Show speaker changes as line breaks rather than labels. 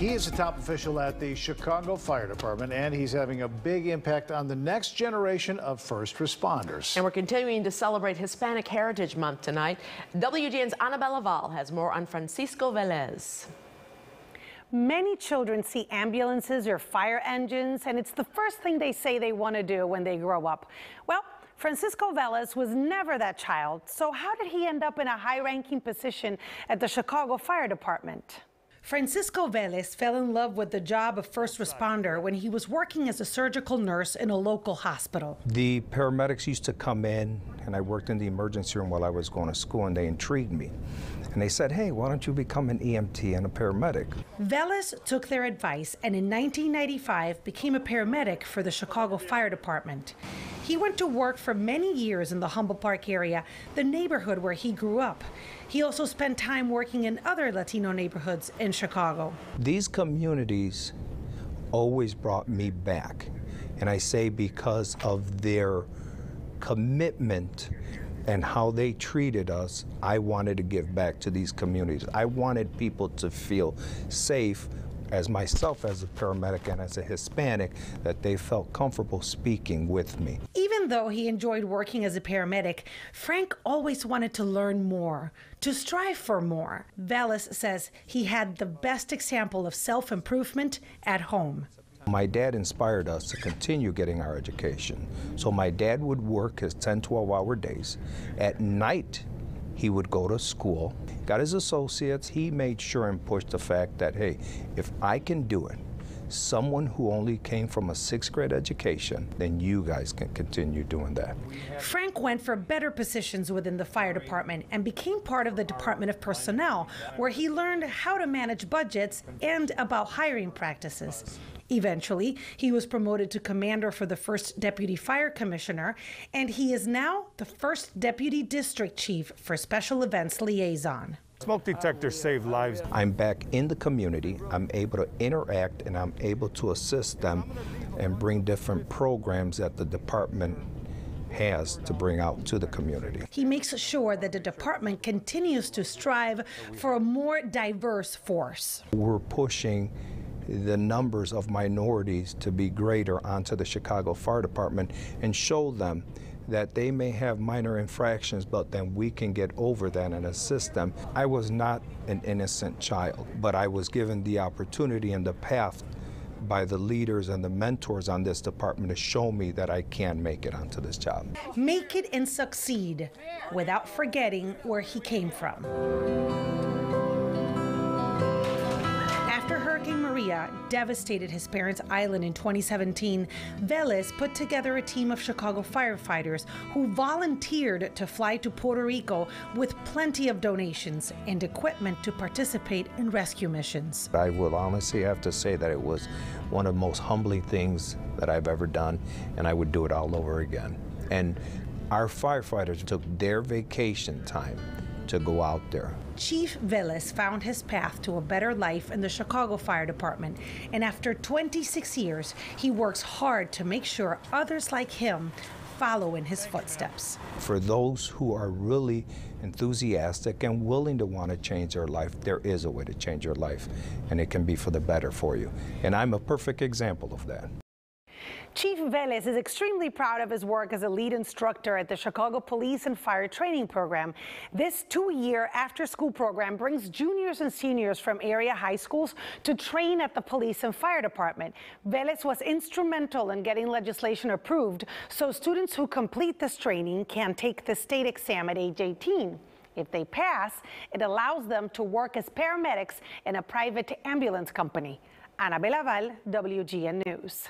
He is a top official at the Chicago Fire Department, and he's having a big impact on the next generation of first responders.
And we're continuing to celebrate Hispanic Heritage Month tonight. WGN's Annabella Val has more on Francisco Velez.
Many children see ambulances or fire engines, and it's the first thing they say they want to do when they grow up. Well, Francisco Velez was never that child, so how did he end up in a high-ranking position at the Chicago Fire Department? Francisco Velez fell in love with the job of first responder when he was working as a surgical nurse in a local hospital.
The paramedics used to come in, and I worked in the emergency room while I was going to school, and they intrigued me. And they said, hey, why don't you become an EMT and a paramedic?
Velez took their advice and in 1995 became a paramedic for the Chicago Fire Department. He went to work for many years in the Humboldt Park area, the neighborhood where he grew up. He also spent time working in other Latino neighborhoods in Chicago.
These communities always brought me back, and I say because of their commitment and how they treated us. I wanted to give back to these communities. I wanted people to feel safe, as myself as a paramedic and as a Hispanic, that they felt comfortable speaking with me.
Even though he enjoyed working as a paramedic, Frank always wanted to learn more, to strive for more. Velez says he had the best example of self-improvement at home.
My dad inspired us to continue getting our education. So my dad would work his 10, 12-hour days. At night, he would go to school, got his associates. He made sure and pushed the fact that, hey, if I can do it, someone who only came from a 6th grade education, then you guys can continue doing that.
Frank went for better positions within the fire department and became part of the Department of Personnel, where he learned how to manage budgets and about hiring practices. Eventually, he was promoted to commander for the 1st Deputy Fire Commissioner, and he is now the 1st Deputy District Chief for Special Events Liaison.
Smoke detectors save lives.
I'm back in the community. I'm able to interact and I'm able to assist them and bring different programs that the department has to bring out to the community.
He makes sure that the department continues to strive for a more diverse force.
We're pushing the numbers of minorities to be greater onto the Chicago Fire Department and show them that they may have minor infractions, but then we can get over that and assist them. I was not an innocent child, but I was given the opportunity and the path by the leaders and the mentors on this department to show me that I can make it onto this job.
Make it and succeed without forgetting where he came from. After Hurricane Maria devastated his parents' island in 2017, Velez put together a team of Chicago firefighters who volunteered to fly to Puerto Rico with plenty of donations and equipment to participate in rescue missions.
I will honestly have to say that it was one of the most humbling things that I've ever done, and I would do it all over again. And our firefighters took their vacation time to go out there.
Chief Velez found his path to a better life in the Chicago Fire Department, and after 26 years, he works hard to make sure others like him follow in his footsteps.
For those who are really enthusiastic and willing to want to change their life, there is a way to change your life, and it can be for the better for you. And I'm a perfect example of that.
Chief Velez is extremely proud of his work as a lead instructor at the Chicago Police and Fire Training Program. This 2-year after-school program brings juniors and seniors from area high schools to train at the Police and Fire Department. Velez was instrumental in getting legislation approved so students who complete this training can take the state exam at age 18. If they pass, it allows them to work as paramedics in a private ambulance company. Annabella Val, WGN News.